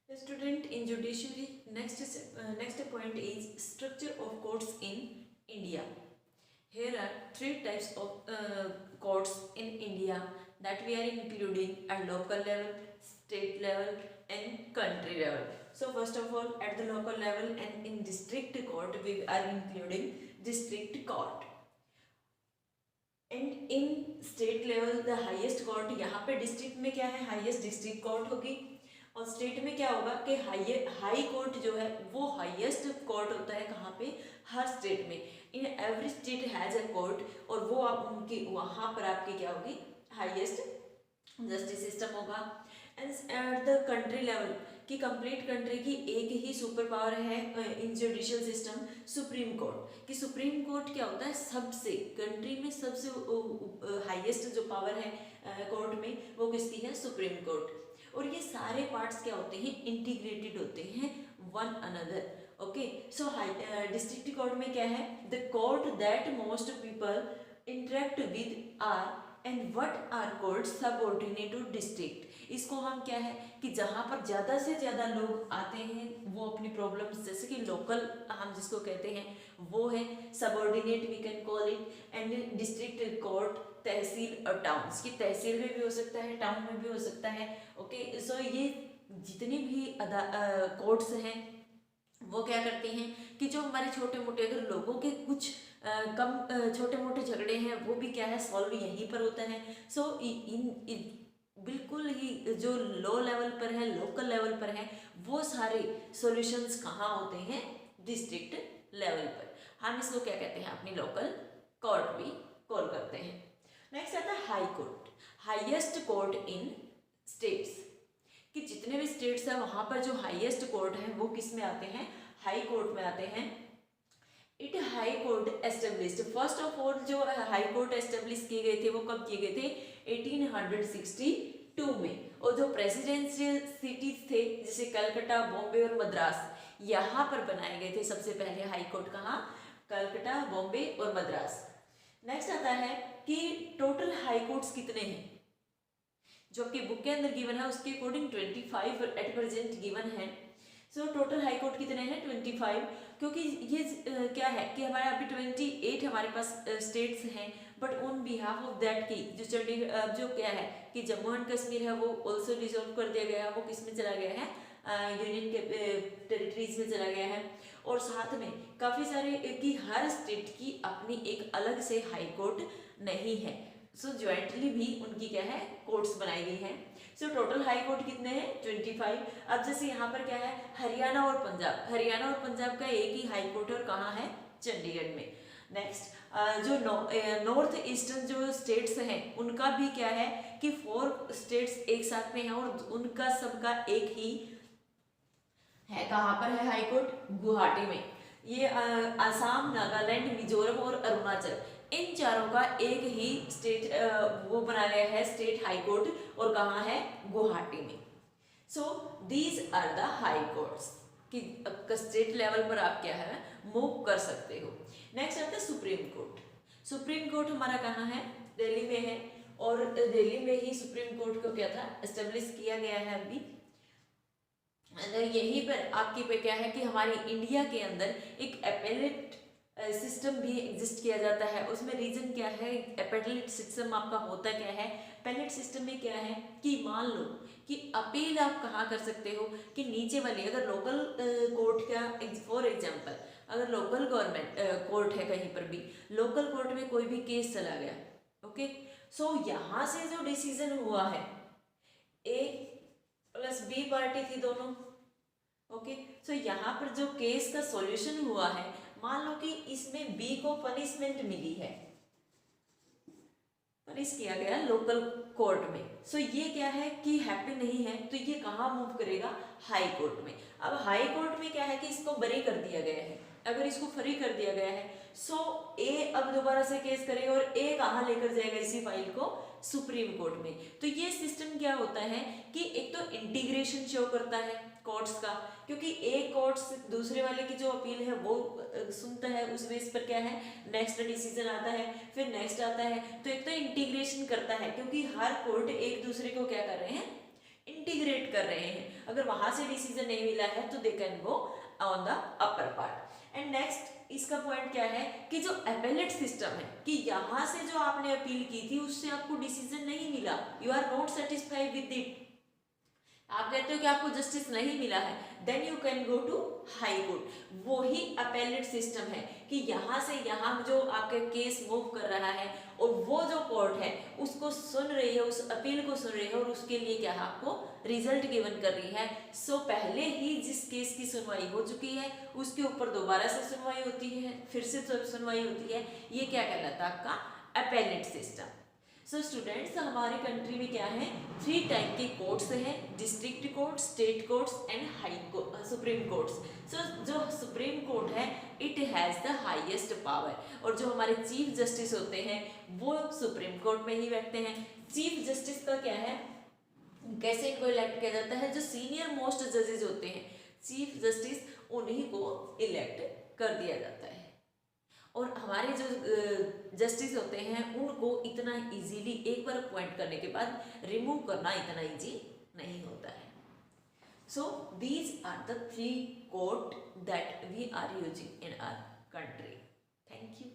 Student in judiciary, next point is structure of courts in India. Here are three types of courts in India that we are including at local level, state level and country level. So first of all, at the local level and in district court we are including district court. And in state level the highest court, यहाँ पे district में क्या है, highest district court होगी, और state में क्या होगा कि हाई कोर्ट जो है वो हाईएस्ट कोर्ट होता है कहाँ पे, हर स्टेट में। In every state has a court, और वो आप उनकी वहाँ पर आपकी क्या होगी, हाईएस्ट जस्टिस सिस्टम होगा। And at the country level कि कंप्लीट कंट्री की एक ही सुपर पावर है इन जुडिशियल सिस्टम, सुप्रीम कोर्ट। कि सुप्रीम कोर्ट क्या होता है, सबसे कंट्री में सबसे हाईएस्ट जो पावर है कोर्ट में वो किसकी है, सुप्रीम कोर्ट। और ये सारे पार्ट्स क्या होते हैं, इंटीग्रेटेड होते हैं one another. Okay, so district court में क्या है, the court that most people interact with are and what are court subordinate to district. इसको हम क्या है कि जहाँ पर ज़्यादा से ज़्यादा लोग आते हैं वो अपनी प्रॉब्लम्स, जैसे कि लोकल हम जिसको कहते हैं वो है subordinate we can call it, and district court तहसील और टाउन्स की, तहसील में भी हो सकता है, टाउन में भी हो सकता है। ओके, सो ये जितनी भी कोर्ट्स हैं वो क्या करते हैं कि जो हमारे छोटे मोटे अगर लोगों के कुछ कम छोटे मोटे झगड़े हैं वो भी क्या है सॉल्व यहीं पर होता है। सो बिल्कुल ही जो लो लेवल पर है, लोकल लेवल पर है, वो सारे सॉल्यूशंस कहाँ होते हैं, डिस्ट्रिक्ट लेवल पर। हम इसको क्या कहते हैं, अपनी लोकल कोर्ट भी कॉल करते हैं। नेक्स्ट आता है हाई कोर्ट, हाईएस्ट कोर्ट इन स्टेट्स। कि जितने भी स्टेट्स हैं वहाँ पर जो हाईएस्ट कोर्ट है वो किस में आते हैं, हाई कोर्ट में आते हैं। It high court established, first of all जो हाई कोर्ट एस्टेब्लिश किए गए थे वो कब किए गए थे, 1862 में। और जो प्रेसिडेंशियल सिटीज थे जैसे कलकत्ता, बॉम्बे और मद्रास, यहाँ पर बनाए गए थे सबसे पहले हाई कोर्ट। कहाँ, कलकत्ता, बॉम्बे और मद्रास। नेक्स्ट आता है कि टोटल हाई कोर्ट्स कितने हैं, जो आपकी बुक के अंदर गिवन है उसके अकॉर्डिंग 25 एट प्रेजेंट गिवन है। सो टोटल हाई कोर्ट कितने हैं, 25। क्योंकि ये क्या है कि हमारे अभी 28 हमारे पास स्टेट्स हैं, but on behalf of that की जो चंडीगढ़ जो क्या है कि जम्मू एंड कश्मीर है वो ऑल्सो डिसॉल्व कर दिया गया है, वो किस में चला गया है, यूनियन के टेरिटरीज में चला गया है। और साथ में काफ़ी सारे कि हर स्टेट की अपनी एक अलग से हाई कोर्ट नहीं है, सो ज्वाइंटली भी उनकी क्या है कोर्ट्स बनाई गई हैं। सो टोटल हाई कोर्ट कितने हैं, 25। अब जैसे यहाँ पर क्या है, हरियाणा और पंजाब, हरियाणा और पंजाब का एक ही हाई कोर्ट है और कहाँ है, चंडीगढ़ में। नेक्स्ट जो नॉर्थ ईस्टर्न जो स्टेट्स हैं उनका भी क्या है कि 4 स्टेट्स एक साथ में हैं और उनका सबका एक ही है, कहाँ पर है हाई कोर्ट, गुवाहाटी में। ये आसाम, नागालैंड, मिजोरम और अरुणाचल, इन चारों का एक ही स्टेट वो बनाया गया है स्टेट हाई कोर्ट, और कहाँ है, गुवाहाटी में। So these are the high courts कि स्टेट लेवल पर आप क्या है मूव कर सकते हो। नेक्स्ट आता है सुप्रीम कोर्ट। सुप्रीम कोर्ट हमारा कहाँ है, दिल्ली में है, और दिल्ली में ही सुप्रीम कोर्ट को क्या था एस्टेब्लिश किया गया है अभी। अगर यहीं पर आपकी पे क्या है कि हमारी इंडिया के अंदर एक एपेलेट सिस्टम भी एग्जिस्ट किया जाता है। उसमें रीजन क्या है, एपेलेट सिस्टम आपका होता क्या है, एपेलेट सिस्टम में क्या है कि मान लो कि अपील आप कहाँ कर सकते हो कि नीचे वाली अगर लोकल कोर्ट का फॉर एग्जांपल अगर लोकल गवर्नमेंट कोर्ट है कहीं पर भी, लोकल कोर्ट में कोई भी केस चला गया, ओके, सो यहाँ से जो डिसीजन हुआ है, ए प्लस बी पार्टी थी दोनों, ओके, सो यहाँ पर जो केस का सॉल्यूशन हुआ है, मान लो कि इसमें बी को पनिशमेंट मिली है, पनिश किया गया लोकल कोर्ट में, सो ये क्या है कि हैप्पी नहीं है, तो ये कहाँ मूव करेगा, हाई कोर्ट में। अब हाई कोर्ट में क्या है कि इसको बरी कर दिया गया है, अगर इसको फ्री कर दिया गया है, सो ए अब दोबारा से केस करेगा और ए कहाँ लेकर जाएगा इसी फाइल को, सुप्रीम कोर्ट में। तो ये सिस्टम क्या होता है कि एक तो इंटीग्रेशन शो करता है कोर्ट्स का, क्योंकि एक कोर्ट्स दूसरे वाले की जो अपील है वो सुनता है, उस बेस पर क्या है नेक्स्ट डिसीजन आता है, फिर नेक्स्ट आता है, तो एक तो इंटीग्रेशन करता है क्योंकि हर कोर्ट एक दूसरे को क्या कर रहे हैं, इंटीग्रेट इंटीग्रेट कर रहे हैं, अगर वहां से डिसीजन नहीं मिला है तो they can go on the upper part. And next इसका पॉइंट क्या है कि जो अपेलेट सिस्टम है, कि यहाँ से जो आपने अपील की थी उससे आपको डिसीजन नहीं मिला, you are not satisfied with it, आप कहते हो कि आपको जस्टिस नहीं मिला है, then you can go to high court. वो ही अपेलेट सिस्टम है कि यहाँ से यहाँ जो आपका केस मूव कर रहा है और वो जो कोर्ट है उसको सुन रही है, उस अपील को सुन रही है और उसके लिए क्या आपको रिजल्ट गिवन कर रही है। सो पहले ही जिस केस की सुनवाई हो चुकी है उसके ऊपर दोबारा से सुनवाई होती है, फिर से सुनवाई होती है, ये क्या कहलाता है आपका अपेलेट सिस्टम। सो स्टूडेंट्स हमारी कंट्री में क्या है, 3 टाइप के कोर्ट्स हैं, district court, state courts and high court, supreme courts. So जो सुप्रीम कोर्ट है it has the highest power, और जो हमारे चीफ जस्टिस होते हैं वो सुप्रीम कोर्ट में ही बैठते हैं। चीफ जस्टिस का क्या है, कैसे इनको इलेक्ट किया जाता है, जो सीनियर मोस्ट जजेस होते हैं चीफ जस्टिस उन्हीं को इलेक्ट कर दिया जाता है। और हमारे जो जस्टिस होते हैं उनको इतना इजीली एक बार अपॉइंट करने के बाद रिमूव करना इतना इजी नहीं होता है। So these are the 3 court that we are using in our country. Thank you.